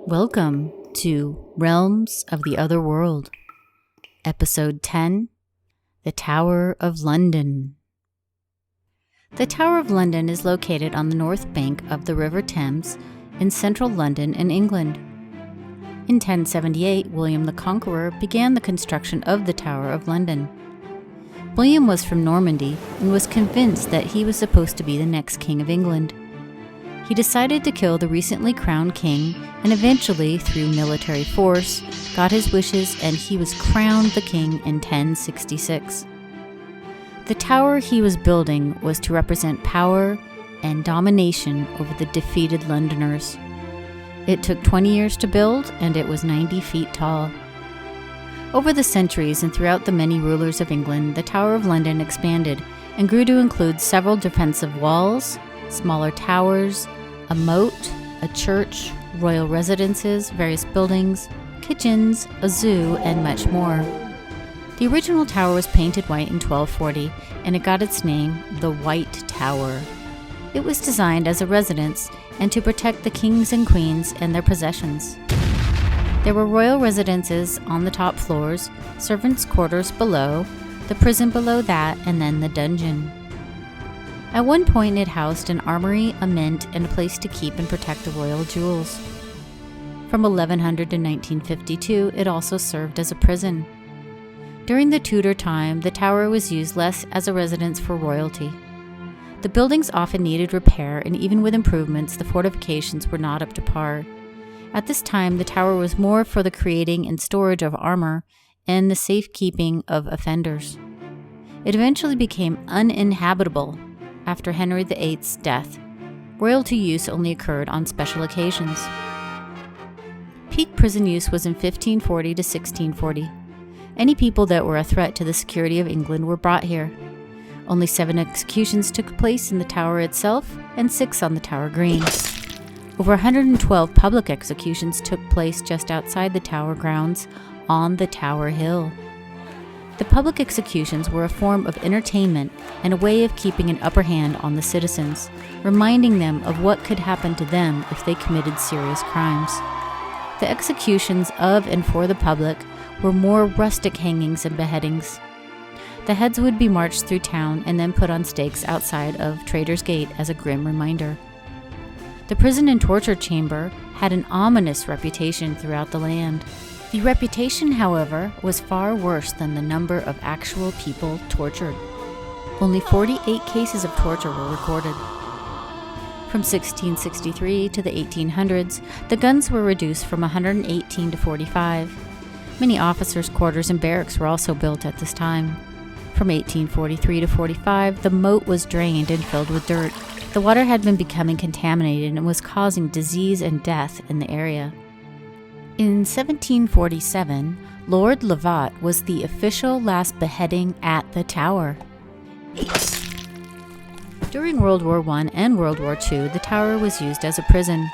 Welcome to Realms of the Other World, Episode 10, The Tower of London. The Tower of London is located on the north bank of the River Thames in central London in England. In 1078, William the Conqueror began the construction of the Tower of London. William was from Normandy and was convinced that he was supposed to be the next king of England. He decided to kill the recently crowned king and eventually, through military force, got his wishes and he was crowned the king in 1066. The tower he was building was to represent power and domination over the defeated Londoners. It took 20 years to build and it was 90 feet tall. Over the centuries and throughout the many rulers of England, the Tower of London expanded and grew to include several defensive walls, smaller towers, a moat, a church, royal residences, various buildings, kitchens, a zoo, and much more. The original tower was painted white in 1240, and it got its name, the White Tower. It was designed as a residence and to protect the kings and queens and their possessions. There were royal residences on the top floors, servants' quarters below, the prison below that, and then the dungeon. At one point, it housed an armory, a mint, and a place to keep and protect the royal jewels. From 1100 to 1952, it also served as a prison. During the Tudor time, the tower was used less as a residence for royalty. The buildings often needed repair, and even with improvements, the fortifications were not up to par. At this time, the tower was more for the creating and storage of armor and the safekeeping of offenders. It eventually became uninhabitable after Henry VIII's death. Royalty use only occurred on special occasions. Peak prison use was in 1540 to 1640. Any people that were a threat to the security of England were brought here. Only 7 executions took place in the tower itself and 6 on the Tower Green. Over 112 public executions took place just outside the tower grounds on the Tower Hill. The public executions were a form of entertainment and a way of keeping an upper hand on the citizens, reminding them of what could happen to them if they committed serious crimes. The executions of and for the public were more rustic hangings and beheadings. The heads would be marched through town and then put on stakes outside of Traitor's Gate as a grim reminder. The prison and torture chamber had an ominous reputation throughout the land. The reputation, however, was far worse than the number of actual people tortured. Only 48 cases of torture were recorded. From 1663 to the 1800s, the guns were reduced from 118 to 45. Many officers' quarters and barracks were also built at this time. From 1843 to 45, the moat was drained and filled with dirt. The water had been becoming contaminated and was causing disease and death in the area. In 1747, Lord Lovat was the official last beheading at the tower. During World War I and World War II, the tower was used as a prison.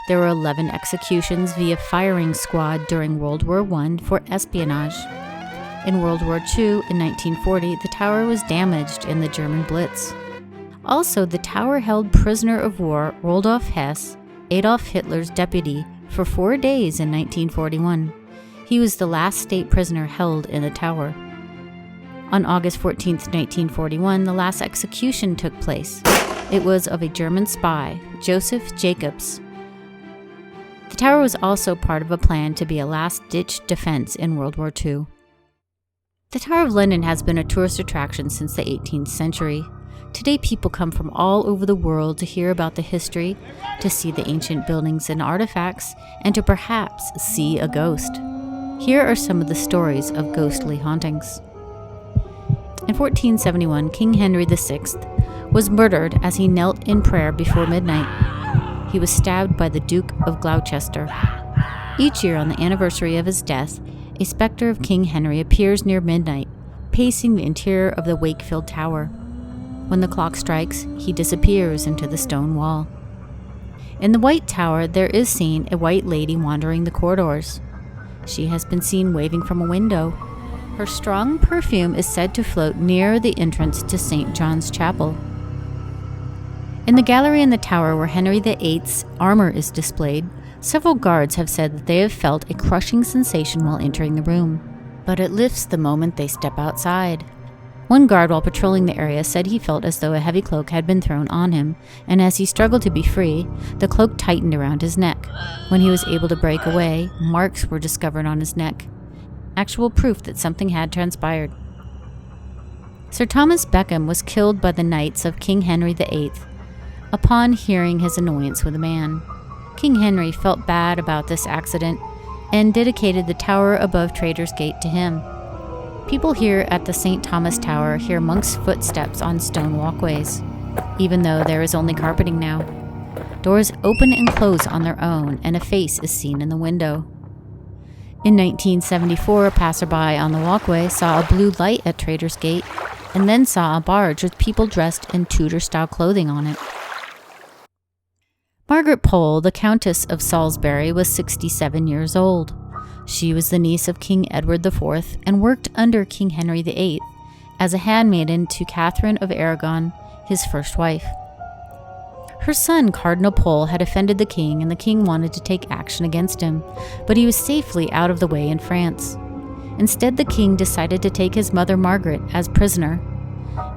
There were 11 executions via firing squad during World War I for espionage. In World War II, in 1940, the tower was damaged in the German Blitz. Also, the tower held prisoner of war Rudolf Hess, Adolf Hitler's deputy, for 4 days in 1941. He was the last state prisoner held in the tower. On August 14, 1941, the last execution took place. It was of a German spy, Joseph Jacobs. The tower was also part of a plan to be a last-ditch defense in World War II. The Tower of London has been a tourist attraction since the 18th century. Today, people come from all over the world to hear about the history, to see the ancient buildings and artifacts, and to perhaps see a ghost. Here are some of the stories of ghostly hauntings. In 1471, King Henry VI was murdered as he knelt in prayer before midnight. He was stabbed by the Duke of Gloucester. Each year on the anniversary of his death, a specter of King Henry appears near midnight, pacing the interior of the Wakefield Tower. When the clock strikes, he disappears into the stone wall. In the White Tower, there is seen a white lady wandering the corridors. She has been seen waving from a window. Her strong perfume is said to float near the entrance to St. John's Chapel. In the gallery in the tower where Henry VIII's armor is displayed, Several guards have said that they have felt a crushing sensation while entering the room, but it lifts the moment they step outside. One guard, while patrolling the area, said he felt as though a heavy cloak had been thrown on him, and as he struggled to be free, the cloak tightened around his neck. When he was able to break away, marks were discovered on his neck, actual proof that something had transpired. Sir Thomas Beckham was killed by the knights of King Henry VIII upon hearing his annoyance with a man. King Henry felt bad about this accident and dedicated the tower above Traitor's Gate to him. People here at the St. Thomas Tower hear monks' footsteps on stone walkways, even though there is only carpeting now. Doors open and close on their own, and a face is seen in the window. In 1974, a passerby on the walkway saw a blue light at Traitor's Gate, and then saw a barge with people dressed in Tudor-style clothing on it. Margaret Pole, the Countess of Salisbury, was 67 years old. She was the niece of King Edward IV and worked under King Henry VIII as a handmaiden to Catherine of Aragon, his first wife. Her son, Cardinal Pole, had offended the king, and the king wanted to take action against him, but he was safely out of the way in France. Instead, the king decided to take his mother, Margaret, as prisoner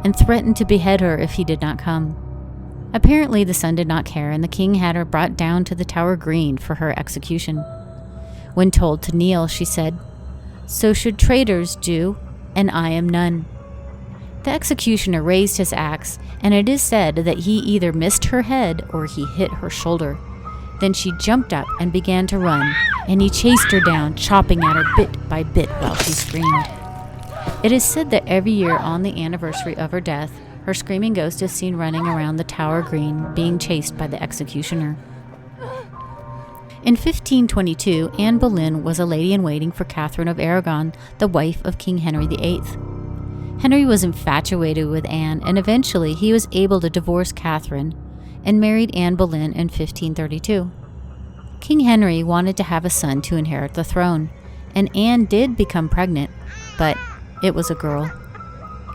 and threatened to behead her if he did not come. Apparently, the son did not care, and the king had her brought down to the Tower Green for her execution. When told to kneel, she said, "So should traitors do, and I am none." The executioner raised his axe, and it is said that he either missed her head or he hit her shoulder. Then she jumped up and began to run, and he chased her down, chopping at her bit by bit while she screamed. It is said that every year on the anniversary of her death, her screaming ghost is seen running around the Tower Green, being chased by the executioner. In 1522, Anne Boleyn was a lady-in-waiting for Catherine of Aragon, the wife of King Henry VIII. Henry was infatuated with Anne, and eventually he was able to divorce Catherine and married Anne Boleyn in 1532. King Henry wanted to have a son to inherit the throne, and Anne did become pregnant, but it was a girl.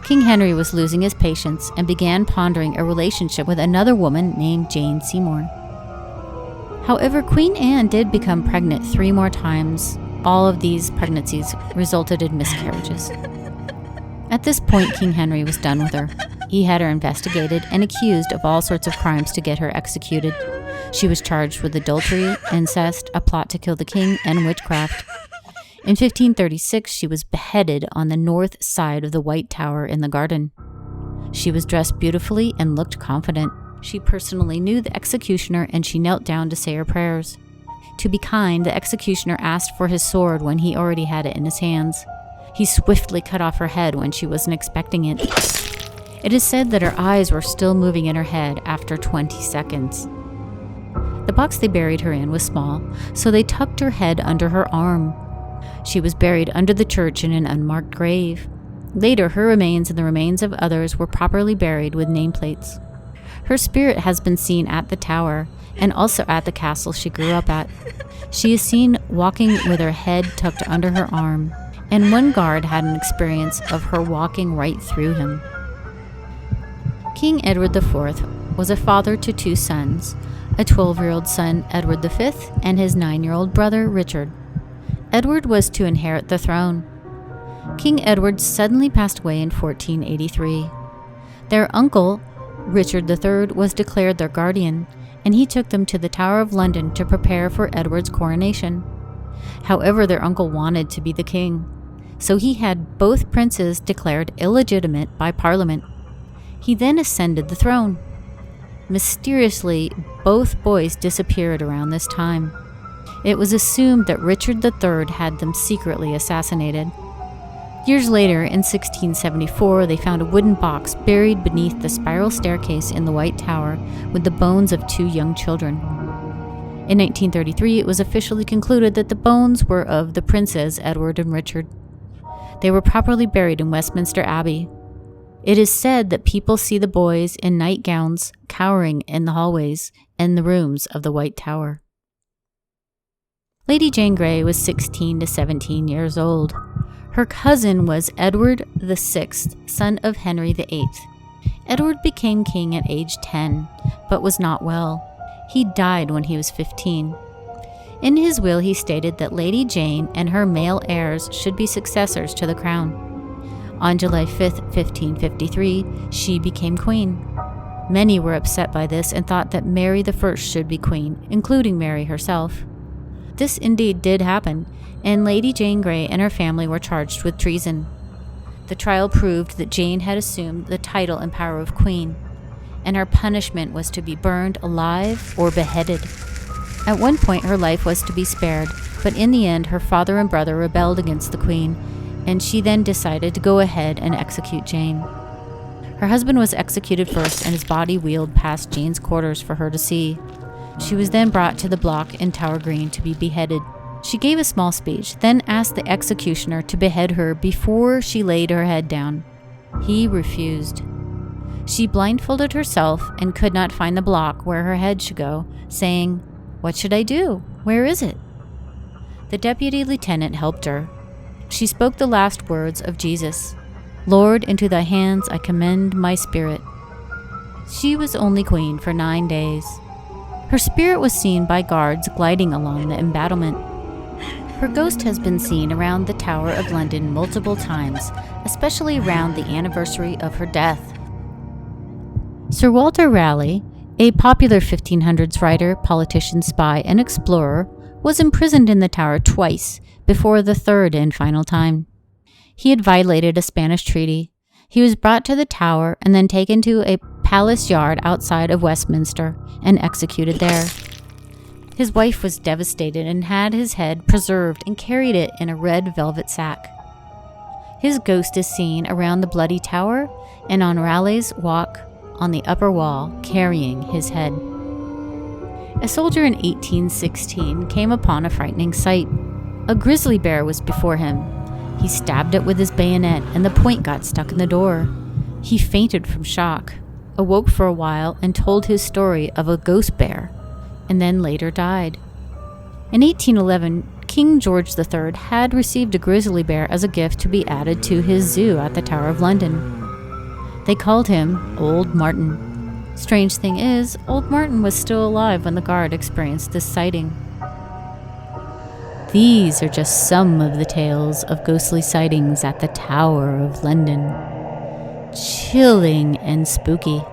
King Henry was losing his patience and began pondering a relationship with another woman named Jane Seymour. However, Queen Anne did become pregnant 3 more times. All of these pregnancies resulted in miscarriages. At this point, King Henry was done with her. He had her investigated and accused of all sorts of crimes to get her executed. She was charged with adultery, incest, a plot to kill the king, and witchcraft. In 1536, she was beheaded on the north side of the White Tower in the garden. She was dressed beautifully and looked confident. She personally knew the executioner, and she knelt down to say her prayers. To be kind, the executioner asked for his sword when he already had it in his hands. He swiftly cut off her head when she wasn't expecting it. It is said that her eyes were still moving in her head after 20 seconds. The box they buried her in was small, so they tucked her head under her arm. She was buried under the church in an unmarked grave. Later, her remains and the remains of others were properly buried with nameplates. Her spirit has been seen at the tower and also at the castle she grew up at. She is seen walking with her head tucked under her arm, and one guard had an experience of her walking right through him. King Edward IV was a father to 2 sons, a 12-year-old son, Edward V, and his 9-year-old brother, Richard. Edward was to inherit the throne. King Edward suddenly passed away in 1483. Their uncle, Richard III, was declared their guardian, and he took them to the Tower of London to prepare for Edward's coronation. However, their uncle wanted to be the king, so he had both princes declared illegitimate by Parliament. He then ascended the throne. Mysteriously, both boys disappeared around this time. It was assumed that Richard III had them secretly assassinated. Years later, in 1674, they found a wooden box buried beneath the spiral staircase in the White Tower with the bones of 2 young children. In 1933, it was officially concluded that the bones were of the princes Edward and Richard. They were properly buried in Westminster Abbey. It is said that people see the boys in nightgowns cowering in the hallways and the rooms of the White Tower. Lady Jane Grey was 16 to 17 years old. Her cousin was Edward VI, son of Henry VIII. Edward became king at age 10, but was not well. He died when he was 15. In his will, he stated that Lady Jane and her male heirs should be successors to the crown. On July 5th, 1553, she became queen. Many were upset by this and thought that Mary I should be queen, including Mary herself. This indeed did happen, and Lady Jane Grey and her family were charged with treason. The trial proved that Jane had assumed the title and power of queen, and her punishment was to be burned alive or beheaded. At one point, her life was to be spared, but in the end, her father and brother rebelled against the queen, and she then decided to go ahead and execute Jane. Her husband was executed first, and his body wheeled past Jane's quarters for her to see. She was then brought to the block in Tower Green to be beheaded. She gave a small speech, then asked the executioner to behead her before she laid her head down. He refused. She blindfolded herself and could not find the block where her head should go, saying, "What should I do? Where is it?" The deputy lieutenant helped her. She spoke the last words of Jesus, "Lord, into thy hands I commend my spirit." She was only queen for 9 days. Her spirit was seen by guards gliding along the embattlement. Her ghost has been seen around the Tower of London multiple times, especially around the anniversary of her death. Sir Walter Raleigh, a popular 1500s writer, politician, spy, and explorer, was imprisoned in the tower twice before the third and final time. He had violated a Spanish treaty. He was brought to the tower and then taken to a palace yard outside of Westminster and executed there. His wife was devastated and had his head preserved and carried it in a red velvet sack. His ghost is seen around the bloody tower and on Raleigh's walk on the upper wall carrying his head. A soldier in 1816 came upon a frightening sight. A grizzly bear was before him. He stabbed it with his bayonet and the point got stuck in the door. He fainted from shock, awoke for a while and told his story of a ghost bear, and then later died. In 1811, King George III had received a grizzly bear as a gift to be added to his zoo at the Tower of London. They called him Old Martin. Strange thing is, Old Martin was still alive when the guard experienced this sighting. These are just some of the tales of ghostly sightings at the Tower of London. Chilling and spooky.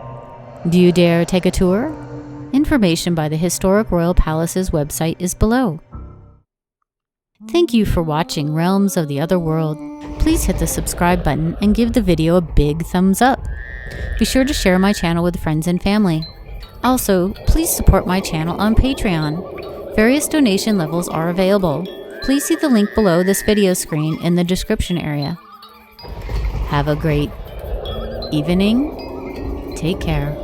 Do you dare take a tour? Information by the Historic Royal Palace's website is below. Thank you for watching Realms of the Other World. Please hit the subscribe button and give the video a big thumbs up. Be sure to share my channel with friends and family. Also, please support my channel on Patreon. Various donation levels are available. Please see the link below this video screen in the description area. Have a great evening. Take care.